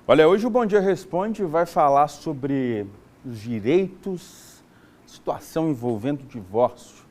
Olha, hoje o Bom Dia Responde vai falar sobre os direitos, situação envolvendo divórcio.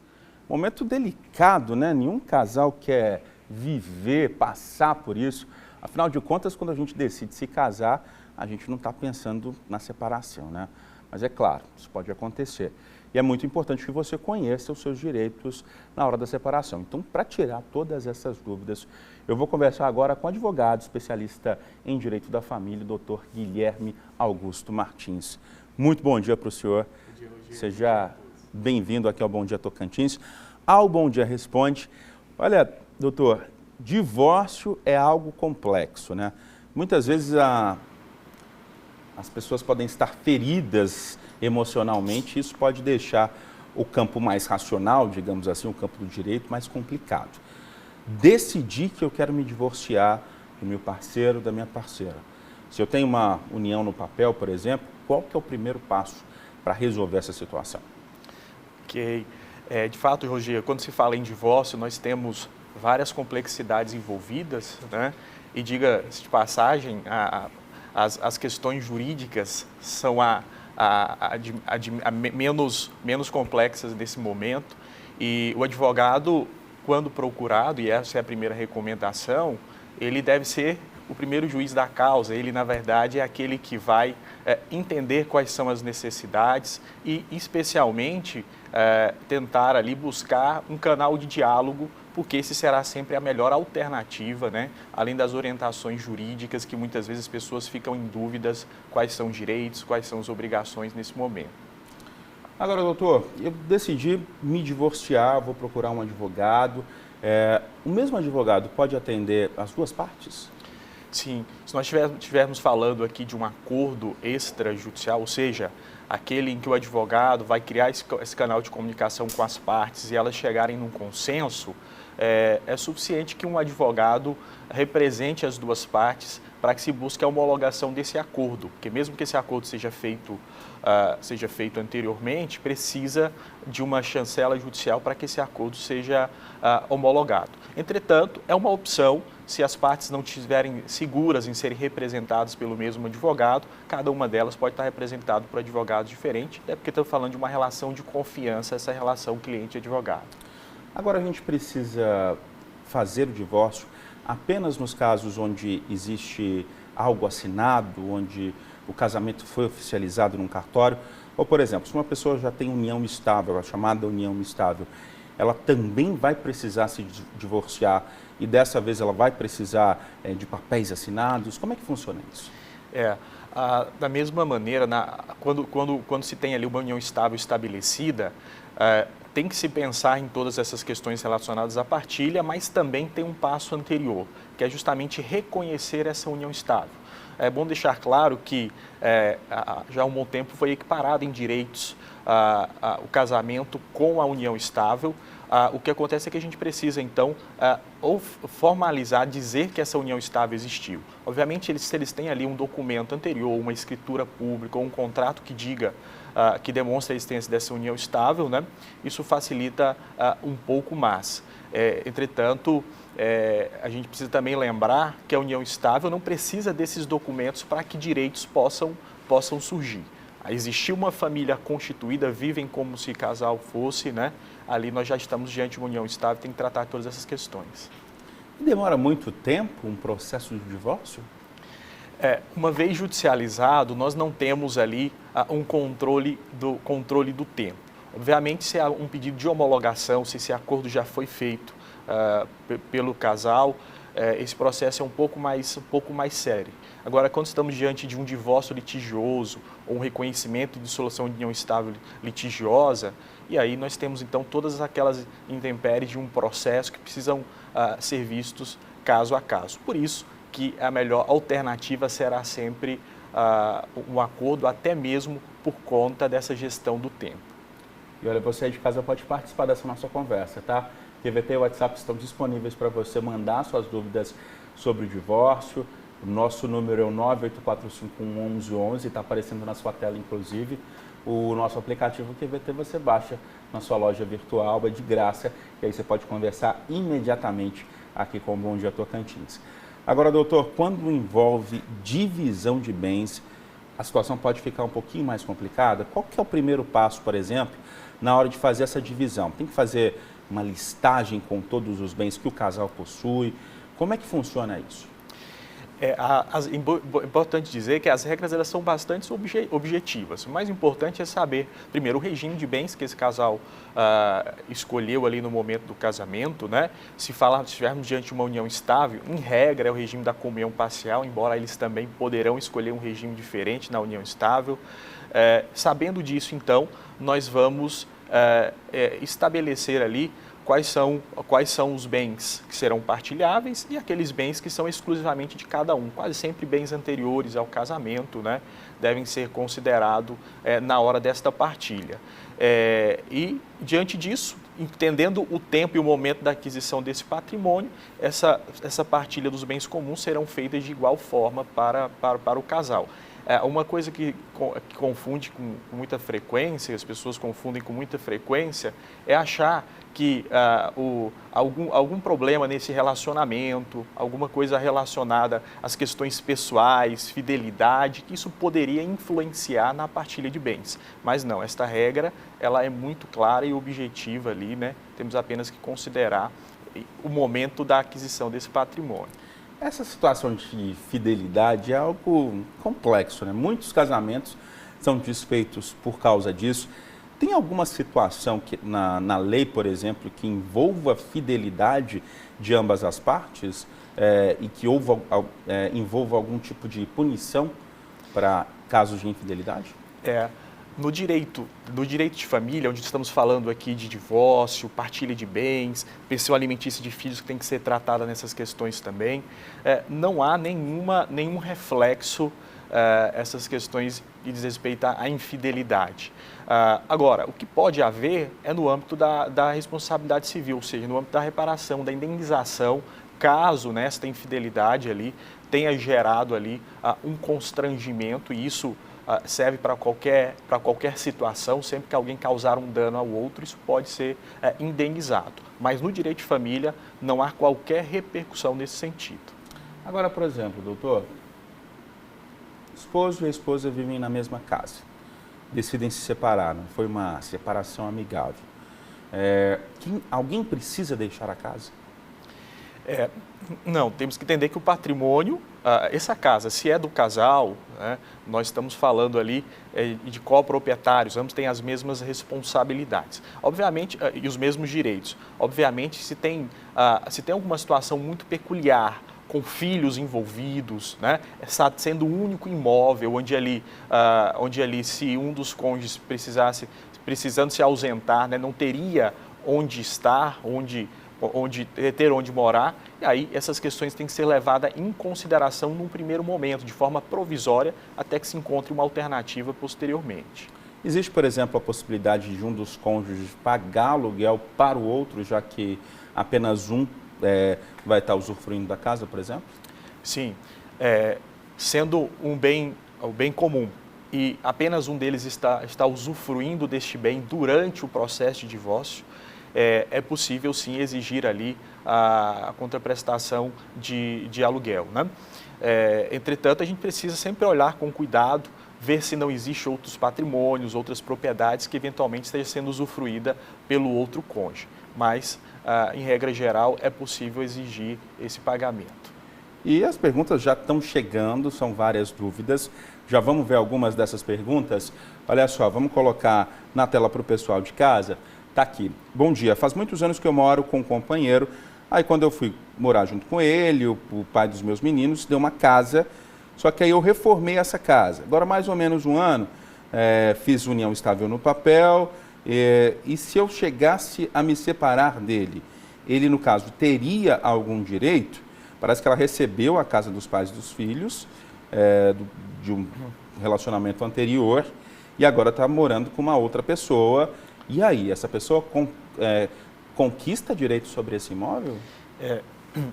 Momento delicado, né? Nenhum casal quer viver, passar por isso. Afinal de contas, quando a gente decide se casar, a gente não está pensando na separação, né? Mas é claro, isso pode acontecer. E é muito importante que você conheça os seus direitos na hora da separação. Então, para tirar todas essas dúvidas, eu vou conversar agora com o advogado especialista em direito da família, o Dr. Guilherme Augusto Martins. Muito bom dia para o senhor. Bom dia. Seja bem-vindo aqui ao Bom Dia Tocantins. Ao Bom Dia Responde. Olha, doutor, divórcio é algo complexo, né? Muitas vezes as pessoas podem estar feridas emocionalmente, isso pode deixar o campo mais racional, digamos assim, o campo do direito, mais complicado. Decidir que eu quero me divorciar do meu parceiro, da minha parceira. Se eu tenho uma união no papel, por exemplo, qual que é o primeiro passo para resolver essa situação? Ok. De fato, Roger, quando se fala em divórcio, nós temos várias complexidades envolvidas, né? E diga-se de passagem, as questões jurídicas são menos complexas nesse momento, e o advogado, quando procurado, e essa é a primeira recomendação, ele deve ser o primeiro juiz da causa. Ele, na verdade, é aquele que vai entender quais são as necessidades e, especialmente, tentar ali buscar um canal de diálogo, porque esse será sempre a melhor alternativa, né? Além das orientações jurídicas, que muitas vezes as pessoas ficam em dúvidas quais são os direitos, quais são as obrigações nesse momento. Agora, doutor, eu decidi me divorciar, vou procurar um advogado. O mesmo advogado pode atender as duas partes? Sim, se nós estivermos falando aqui de um acordo extrajudicial, ou seja, aquele em que o advogado vai criar esse canal de comunicação com as partes e elas chegarem num consenso, é suficiente que um advogado represente as duas partes para que se busque a homologação desse acordo, porque mesmo que esse acordo seja feito anteriormente, precisa de uma chancela judicial para que esse acordo seja homologado. Entretanto, é uma opção. Se as partes não estiverem seguras em serem representadas pelo mesmo advogado, cada uma delas pode estar representada por advogados diferentes, até porque estamos falando de uma relação de confiança, essa relação cliente-advogado. Agora, a gente precisa fazer o divórcio apenas nos casos onde existe algo assinado, onde o casamento foi oficializado num cartório, ou, por exemplo, se uma pessoa já tem união estável, a chamada união estável, ela também vai precisar se divorciar e dessa vez ela vai precisar de papéis assinados? Como é que funciona isso? Da mesma maneira, quando se tem ali uma união estável estabelecida, tem que se pensar em todas essas questões relacionadas à partilha, mas também tem um passo anterior, que é justamente reconhecer essa união estável. É bom deixar claro que já há um bom tempo foi equiparado em direitos o casamento com a união estável. O que acontece é que a gente precisa, então, ou formalizar, dizer que essa união estável existiu. Obviamente, se eles têm ali um documento anterior, uma escritura pública ou um contrato que diga, que demonstra a existência dessa união estável, né? Isso facilita um pouco mais. Entretanto, a gente precisa também lembrar que a união estável não precisa desses documentos para que direitos possam surgir. Existiu uma família constituída, vivem como se casal fosse, né? Ali nós já estamos diante de uma união estável, tem que tratar todas essas questões. Demora muito tempo um processo de divórcio? Uma vez judicializado, nós não temos ali um controle do tempo. Obviamente, se há um pedido de homologação, se esse acordo já foi feito pelo casal, esse processo é um pouco mais sério. Agora, quando estamos diante de um divórcio litigioso ou um reconhecimento de dissolução de união estável litigiosa, e aí nós temos então todas aquelas intempéries de um processo que precisam ser vistos caso a caso. Por isso que a melhor alternativa será sempre um acordo, até mesmo por conta dessa gestão do tempo. E olha, você aí de casa pode participar dessa nossa conversa, tá? TVT e WhatsApp estão disponíveis para você mandar suas dúvidas sobre o divórcio. O nosso número é o 984511111, está aparecendo na sua tela, inclusive. O nosso aplicativo QVT você baixa na sua loja virtual, é de graça, e aí você pode conversar imediatamente aqui com o Bom Dia Tocantins. Agora, doutor, quando envolve divisão de bens, a situação pode ficar um pouquinho mais complicada. Qual que é o primeiro passo, por exemplo, na hora de fazer essa divisão? Tem que fazer uma listagem com todos os bens que o casal possui? Como é que funciona isso? É importante dizer que as regras elas são bastante objetivas. O mais importante é saber, primeiro, o regime de bens que esse casal escolheu ali no momento do casamento, né? Se estivermos diante de uma união estável, em regra é o regime da comunhão parcial, embora eles também poderão escolher um regime diferente na união estável. Sabendo disso, então, nós vamos estabelecer ali quais são os bens que serão partilháveis e aqueles bens que são exclusivamente de cada um. Quase sempre bens anteriores ao casamento, né, devem ser considerados na hora desta partilha. E, diante disso, entendendo o tempo e o momento da aquisição desse patrimônio, essa partilha dos bens comuns serão feitas de igual forma para o casal. Uma coisa que confunde com muita frequência, as pessoas confundem com muita frequência, é achar que algum problema nesse relacionamento, alguma coisa relacionada às questões pessoais, fidelidade, que isso poderia influenciar na partilha de bens. Mas não, esta regra ela é muito clara e objetiva ali, né? Temos apenas que considerar o momento da aquisição desse patrimônio. Essa situação de fidelidade é algo complexo, né? Muitos casamentos são desfeitos por causa disso. Tem alguma situação na lei, por exemplo, que envolva fidelidade de ambas as partes e que envolva algum tipo de punição para casos de infidelidade? No direito de família, onde estamos falando aqui de divórcio, partilha de bens, pensão alimentícia de filhos que tem que ser tratada nessas questões também, não há nenhum reflexo essas questões que diz respeito à infidelidade. Agora, o que pode haver é no âmbito da responsabilidade civil, ou seja, no âmbito da reparação, da indenização, caso esta infidelidade ali tenha gerado ali um constrangimento, e isso serve para qualquer situação. Sempre que alguém causar um dano ao outro, isso pode ser indenizado. Mas no direito de família não há qualquer repercussão nesse sentido. Agora, por exemplo, doutor, esposo e esposa vivem na mesma casa, decidem se separar, não foi uma separação amigável. Alguém precisa deixar a casa? Não, temos que entender que o patrimônio, essa casa, se é do casal, né, nós estamos falando ali de coproprietários, ambos têm as mesmas responsabilidades, obviamente, e os mesmos direitos. Obviamente, se tem alguma situação muito peculiar, com filhos envolvidos, né, sendo o único imóvel, onde ali se um dos cônjuges precisando se ausentar, né, não teria onde estar, onde morar, e aí essas questões têm que ser levadas em consideração num primeiro momento, de forma provisória, até que se encontre uma alternativa posteriormente. Existe, por exemplo, a possibilidade de um dos cônjuges pagar aluguel para o outro, já que apenas um vai estar usufruindo da casa, por exemplo? Sim, sendo o bem comum e apenas um deles está usufruindo deste bem durante o processo de divórcio, é possível sim exigir ali a contraprestação de aluguel, né? Entretanto, a gente precisa sempre olhar com cuidado, ver se não existe outros patrimônios, outras propriedades que eventualmente estejam sendo usufruída pelo outro cônjuge. Mas, em regra geral, é possível exigir esse pagamento. E as perguntas já estão chegando, são várias dúvidas. Já vamos ver algumas dessas perguntas? Olha só, vamos colocar na tela para o pessoal de casa. Está aqui. Bom dia, faz muitos anos que eu moro com um companheiro. Aí quando eu fui morar junto com ele, o pai dos meus meninos deu uma casa, só que aí eu reformei essa casa. Agora mais ou menos um ano, fiz união estável no papel, e se eu chegasse a me separar dele, ele no caso teria algum direito? Parece que ela recebeu a casa dos pais dos filhos, de um relacionamento anterior, e agora está morando com uma outra pessoa. E aí, essa pessoa conquista direito sobre esse imóvel?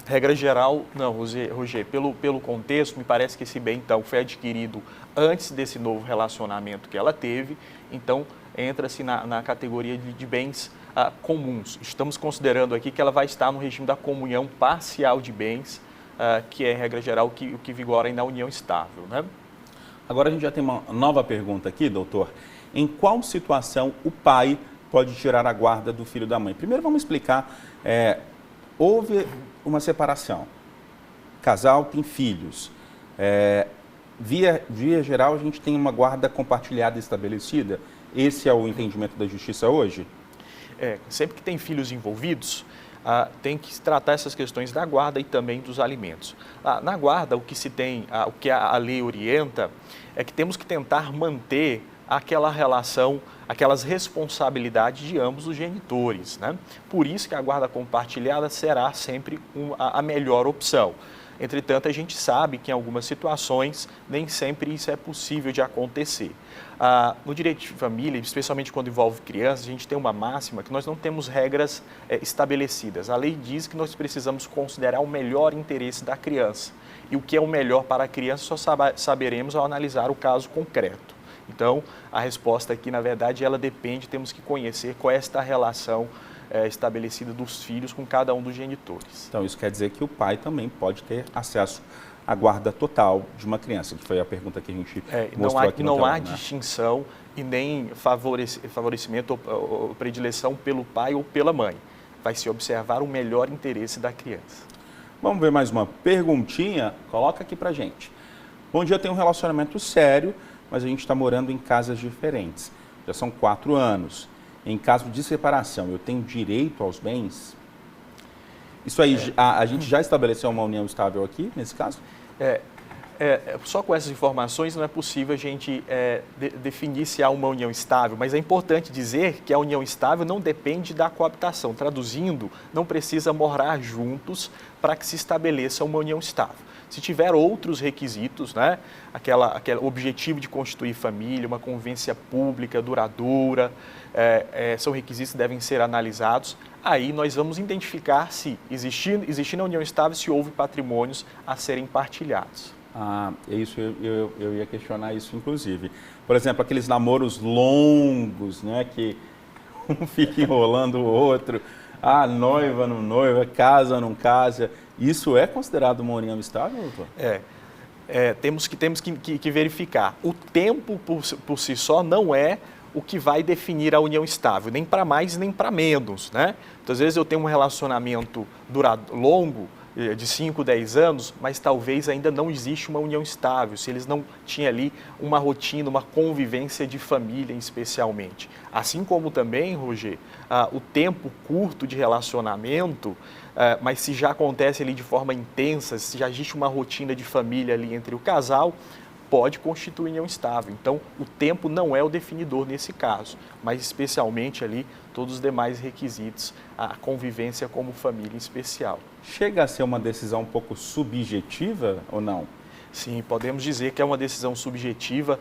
Regra geral, não, Roger, pelo contexto, me parece que esse bem, então, foi adquirido antes desse novo relacionamento que ela teve, então, entra-se na categoria de bens comuns. Estamos considerando aqui que ela vai estar no regime da comunhão parcial de bens, que é, regra geral, o que vigora aí na união estável, né? Agora a gente já tem uma nova pergunta aqui, doutor. Em qual situação o pai pode tirar a guarda do filho da mãe? Primeiro vamos explicar, houve uma separação, casal tem filhos, via geral a gente tem uma guarda compartilhada estabelecida, esse é o entendimento da justiça hoje? Sempre que tem filhos envolvidos, tem que se tratar essas questões da guarda e também dos alimentos. Na guarda, o que se tem, o que a lei orienta é que temos que tentar manter aquela relação, aquelas responsabilidades de ambos os genitores, né? Por isso que a guarda compartilhada será sempre a melhor opção. Entretanto, a gente sabe que em algumas situações nem sempre isso é possível de acontecer. No direito de família, especialmente quando envolve crianças, a gente tem uma máxima que nós não temos regras estabelecidas. A lei diz que nós precisamos considerar o melhor interesse da criança. E o que é o melhor para a criança só saberemos ao analisar o caso concreto. Então, a resposta aqui, na verdade, ela depende, temos que conhecer qual é esta relação estabelecida dos filhos com cada um dos genitores. Então, isso quer dizer que o pai também pode ter acesso à guarda total de uma criança, que foi a pergunta que a gente mostrou aqui no Não há telão, né? distinção e nem favorecimento ou predileção pelo pai ou pela mãe. Vai se observar o melhor interesse da criança. Vamos ver mais uma perguntinha? Coloca aqui pra gente. Bom dia, eu tenho um relacionamento sério, mas a gente está morando em casas diferentes. Já são 4 anos. Em caso de separação, eu tenho direito aos bens? Isso aí, a gente já estabeleceu uma união estável aqui, nesse caso? Só com essas informações não é possível a gente definir se há uma união estável, mas é importante dizer que a união estável não depende da coabitação. Traduzindo, não precisa morar juntos para que se estabeleça uma união estável. Se tiver outros requisitos, né, aquele objetivo de constituir família, uma convivência pública, duradoura, são requisitos que devem ser analisados. Aí nós vamos identificar se, existindo a união estável, se houve patrimônios a serem partilhados. Isso eu ia questionar isso, inclusive. Por exemplo, aqueles namoros longos, né, que um fica enrolando o outro, noiva não noiva, casa não casa. Isso é considerado uma união estável, doutor? Temos que verificar. O tempo por si só não é o que vai definir a união estável, nem para mais nem para menos, né? Muitas vezes eu tenho um relacionamento longo, de 5, 10 anos, mas talvez ainda não existe uma união estável, se eles não tinham ali uma rotina, uma convivência de família especialmente. Assim como também, Roger, o tempo curto de relacionamento, mas se já acontece ali de forma intensa, se já existe uma rotina de família ali entre o casal, pode constituir união estável. Então, o tempo não é o definidor nesse caso, mas especialmente ali todos os demais requisitos, a convivência como família em especial. Chega a ser uma decisão um pouco subjetiva ou não? Sim, podemos dizer que é uma decisão subjetiva,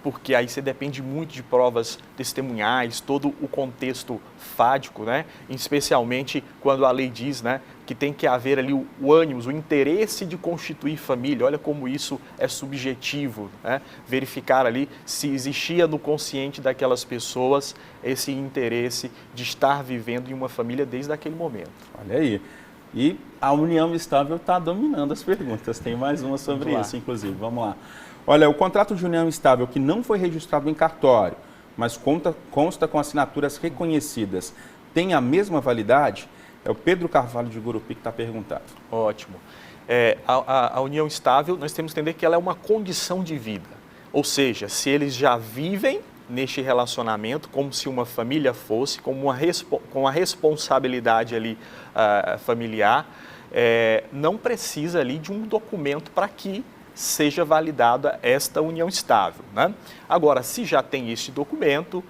porque aí você depende muito de provas testemunhais, todo o contexto fádico, né? Especialmente quando a lei diz, né, que tem que haver ali o ânimo, o interesse de constituir família. Olha como isso é subjetivo, né? Verificar ali se existia no consciente daquelas pessoas esse interesse de estar vivendo em uma família desde aquele momento. Olha aí. E a união estável está dominando as perguntas. Tem mais uma sobre isso, inclusive. Vamos lá. Olha, o contrato de união estável que não foi registrado em cartório, mas consta com assinaturas reconhecidas, tem a validade? É o Pedro Carvalho de Gurupi que está perguntando. Ótimo. A união estável, nós temos que entender que ela é uma condição de vida. Ou seja, se eles já vivem neste relacionamento como se uma família fosse, com a responsabilidade ali familiar, não precisa ali de um documento para que seja validada esta união estável, né? Agora, se já tem este documento,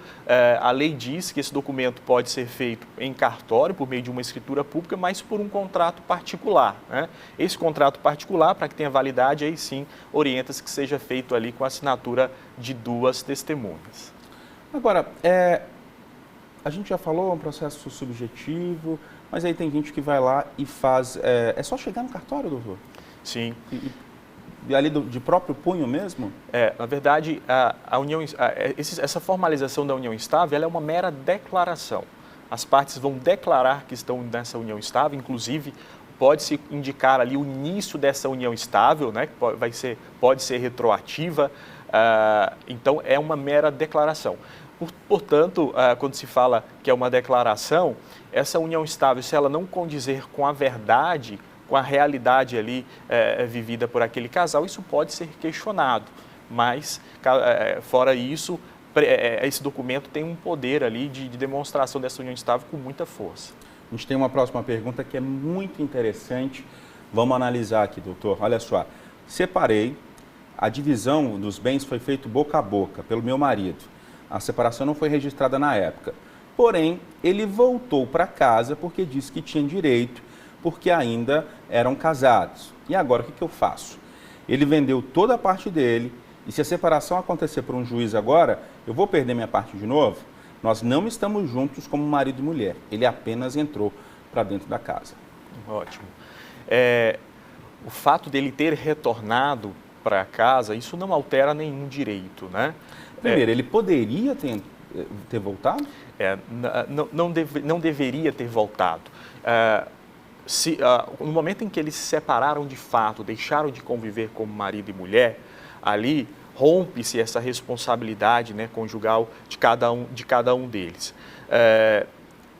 a lei diz que esse documento pode ser feito em cartório, por meio de uma escritura pública, mas por um contrato particular, né? Esse contrato particular, para que tenha validade, aí sim, orienta-se que seja feito ali com a assinatura de 2 testemunhas. Agora, a gente já falou, é um processo subjetivo, mas aí tem gente que vai lá e faz... É só chegar no cartório, doutor? Sim. E ali de próprio punho mesmo? Na verdade, essa formalização da união estável ela é uma mera declaração. As partes vão declarar que estão nessa união estável, inclusive o pode-se indicar ali o início dessa união estável, né, que pode ser retroativa, então é uma mera declaração. Portanto, quando se fala que é uma declaração, essa união estável, se ela não condizer com a verdade, com a realidade ali vivida por aquele casal, isso pode ser questionado, mas fora isso, esse documento tem um poder ali de demonstração dessa união estável com muita força. A gente tem uma próxima pergunta que é muito interessante. Vamos analisar aqui, doutor. Olha só, separei, a divisão dos bens foi feita boca a boca pelo meu marido. A separação não foi registrada na época. Porém, ele voltou para casa porque disse que tinha direito, porque ainda eram casados. E agora, o que eu faço? Ele vendeu toda a parte dele, e se a separação acontecer por um juiz agora, eu vou perder minha parte de novo? Nós não estamos juntos como marido e mulher. Ele apenas entrou para dentro da casa. Ótimo. O fato dele ter retornado para casa, isso não altera nenhum direito, né? Primeiro, ele poderia ter voltado? Não deveria ter voltado. No momento em que eles se separaram de fato, deixaram de conviver como marido e mulher, ali rompe-se essa responsabilidade, né, conjugal de cada um deles.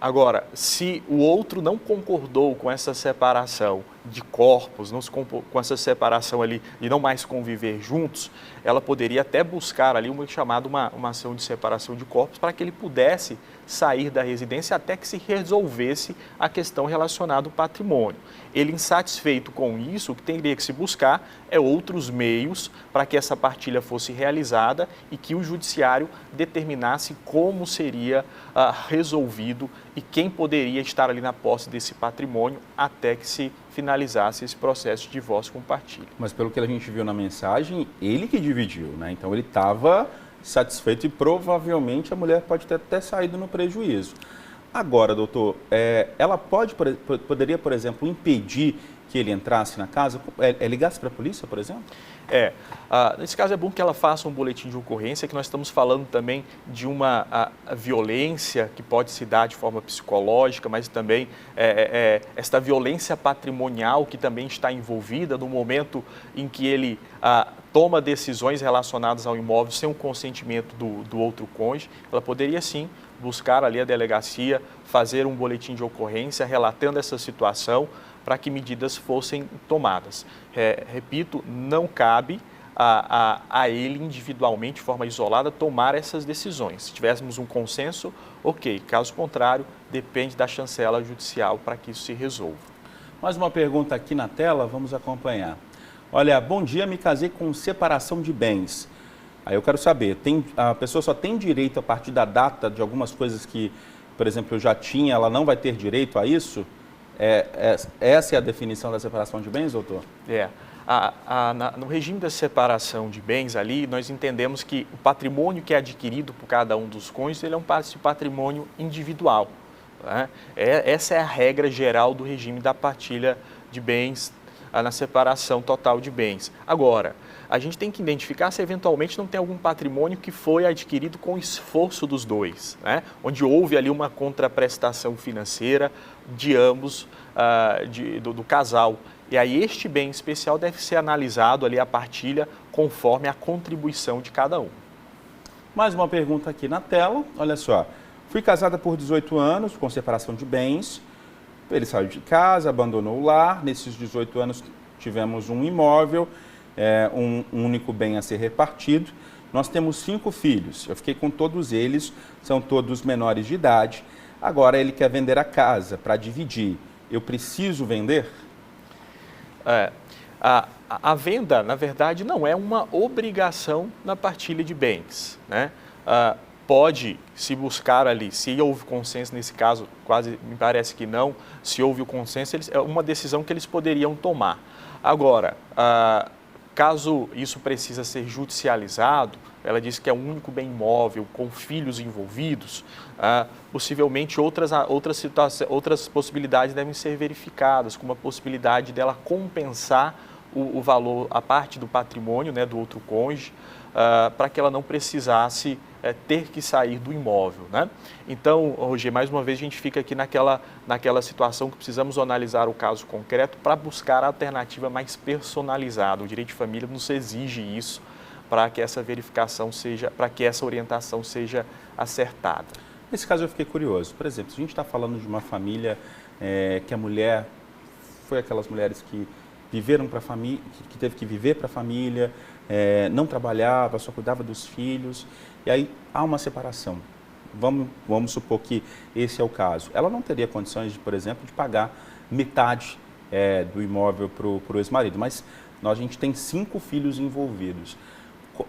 Agora, se o outro não concordou com essa separação de corpos, com essa separação ali de não mais conviver juntos, ela poderia até buscar ali uma ação de separação de corpos para que ele pudesse sair da residência até que se resolvesse a questão relacionada ao patrimônio. Ele, insatisfeito com isso, o que teria que se buscar é outros meios para que essa partilha fosse realizada e que o judiciário determinasse como seria resolvido e quem poderia estar ali na posse desse patrimônio até que se finalizasse esse processo de divórcio com partilha. Mas pelo que a gente viu na mensagem, ele que dividiu, né? Então ele estava satisfeito e provavelmente a mulher pode ter até saído no prejuízo. Agora, doutor, ela poderia, por exemplo, impedir que ele entrasse na casa? Ligasse para a polícia, por exemplo? Nesse caso é bom que ela faça um boletim de ocorrência, que nós estamos falando também de uma violência que pode se dar de forma psicológica, mas também esta violência patrimonial que também está envolvida no momento em que ele toma decisões relacionadas ao imóvel sem o consentimento do outro cônjuge. Ela poderia sim buscar ali a delegacia, fazer um boletim de ocorrência relatando essa situação para que medidas fossem tomadas. Repito, não cabe a ele individualmente, de forma isolada, tomar essas decisões. Se tivéssemos um consenso, ok. Caso contrário, depende da chancela judicial para que isso se resolva. Mais uma pergunta aqui na tela, vamos acompanhar. Olha, bom dia, me casei com separação de bens. Aí eu quero saber, a pessoa só tem direito a partir da data de algumas coisas que, por exemplo, eu já tinha, ela não vai ter direito a isso? Essa é a definição da separação de bens, doutor? No regime da separação de bens ali, nós entendemos que o patrimônio que é adquirido por cada um dos cônjuges, ele é um patrimônio individual. Né? Essa é a regra geral do regime da partilha de bens na separação total de bens. Agora, a gente tem que identificar se eventualmente não tem algum patrimônio que foi adquirido com esforço dos dois, né? Onde houve ali uma contraprestação financeira de ambos, do casal. E aí este bem especial deve ser analisado ali a partilha conforme a contribuição de cada um. Mais uma pergunta aqui na tela, olha só. Fui casada por 18 anos, com separação de bens. Ele saiu de casa, abandonou o lar. Nesses 18 anos tivemos um imóvel, um único bem a ser repartido. Nós temos 5 filhos. Eu fiquei com todos eles, são todos menores de idade. Agora ele quer vender a casa para dividir. Eu preciso vender? A venda, na verdade, não é uma obrigação na partilha de bens, né? Pode se buscar ali, se houve consenso nesse caso, quase me parece que não, se houve o consenso, é uma decisão que eles poderiam tomar. Agora, caso isso precisa ser judicializado, ela diz que é um único bem imóvel, com filhos envolvidos, possivelmente outras possibilidades devem ser verificadas, como a possibilidade dela compensar o valor, a parte do patrimônio, né, do outro cônjuge, para que ela não precisasse ter que sair do imóvel, né? Então, Roger, mais uma vez a gente fica aqui naquela situação que precisamos analisar o caso concreto para buscar a alternativa mais personalizada. O direito de família nos exige isso para que essa verificação seja, para que essa orientação seja acertada. Nesse caso eu fiquei curioso. Por exemplo, se a gente está falando de uma família que a mulher foi aquelas mulheres que viveram para a família, que teve que viver para a família, não trabalhava, só cuidava dos filhos, e aí há uma separação. Vamos supor que esse é o caso. Ela não teria condições, por exemplo, de pagar metade do imóvel para o ex-marido, mas a gente tem 5 filhos envolvidos.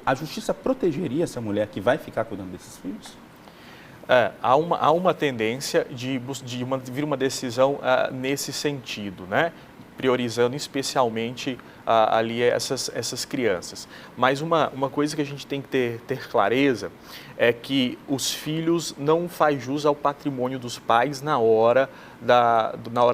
A justiça protegeria essa mulher que vai ficar cuidando desses filhos? Há uma tendência de vir uma decisão nesse sentido, né? Priorizando especialmente ali essas crianças. Mas uma coisa que a gente tem que ter clareza é que os filhos não faz jus ao patrimônio dos pais na hora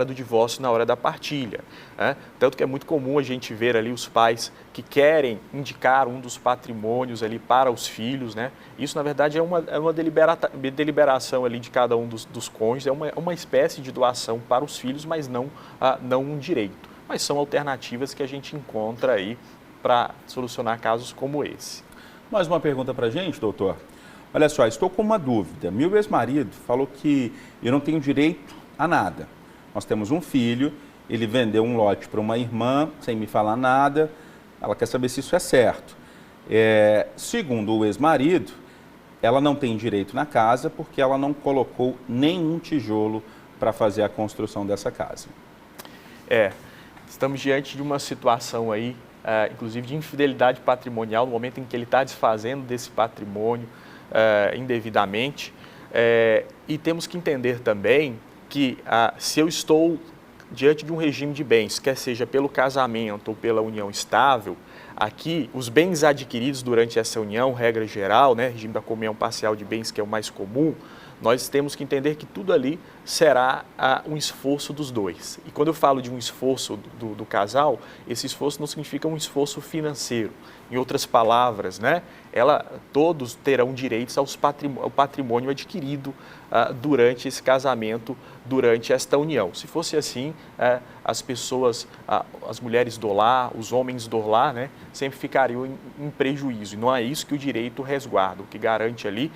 do divórcio, na hora da partilha, né? Tanto que é muito comum a gente ver ali os pais que querem indicar um dos patrimônios ali para os filhos, né? Isso, na verdade, é uma deliberação ali de cada um dos cônjuges, é uma espécie de doação para os filhos, mas não um direito. Mas são alternativas que a gente encontra aí para solucionar casos como esse. Mais uma pergunta para a gente, doutor. Olha só, estou com uma dúvida. Meu ex-marido falou que eu não tenho direito a nada. Nós temos um filho, ele vendeu um lote para uma irmã, sem me falar nada. Ela quer saber se isso é certo. Segundo o ex-marido, ela não tem direito na casa porque ela não colocou nenhum tijolo para fazer a construção dessa casa. Estamos diante de uma situação aí, inclusive de infidelidade patrimonial, no momento em que ele está desfazendo desse patrimônio indevidamente. E temos que entender também que se eu estou diante de um regime de bens, quer seja pelo casamento ou pela união estável, aqui os bens adquiridos durante essa união, regra geral, né, regime da comunhão parcial de bens, que é o mais comum, nós temos que entender que tudo ali será um esforço dos dois. E quando eu falo de um esforço do casal, esse esforço não significa um esforço financeiro. Em outras palavras, né, todos terão direitos ao patrimônio adquirido durante esse casamento, durante esta união. Se fosse assim, as pessoas, as mulheres do lar, os homens do lar, né, sempre ficariam em prejuízo. E não é isso que o direito resguarda. O que garante ali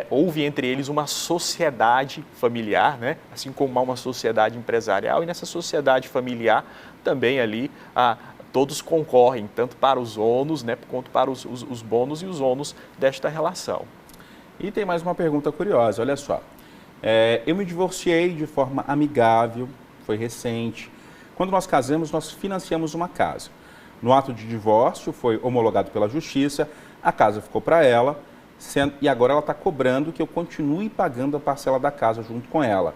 houve entre eles uma sociedade familiar, né, assim como há uma sociedade empresarial, e nessa sociedade familiar também ali todos concorrem, tanto para os ônus, né, quanto para os bônus e os ônus desta relação. E tem mais uma pergunta curiosa, olha só. Eu me divorciei de forma amigável, foi recente. Quando nós casamos, nós financiamos uma casa. No ato de divórcio, foi homologado pela justiça, a casa ficou para ela, e agora ela está cobrando que eu continue pagando a parcela da casa junto com ela.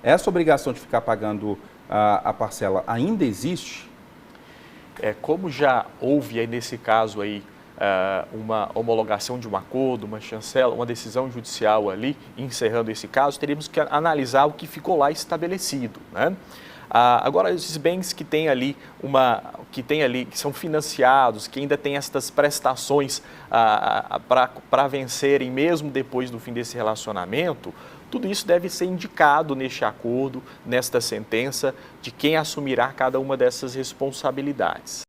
Essa obrigação de ficar pagando a parcela ainda existe? Como já houve aí nesse caso aí uma homologação de um acordo, uma chancela, uma decisão judicial ali, encerrando esse caso, teríamos que analisar o que ficou lá estabelecido, né? Agora, esses bens que tem ali, que são financiados, que ainda tem estas prestações para vencerem mesmo depois do fim desse relacionamento, tudo isso deve ser indicado neste acordo, nesta sentença, de quem assumirá cada uma dessas responsabilidades.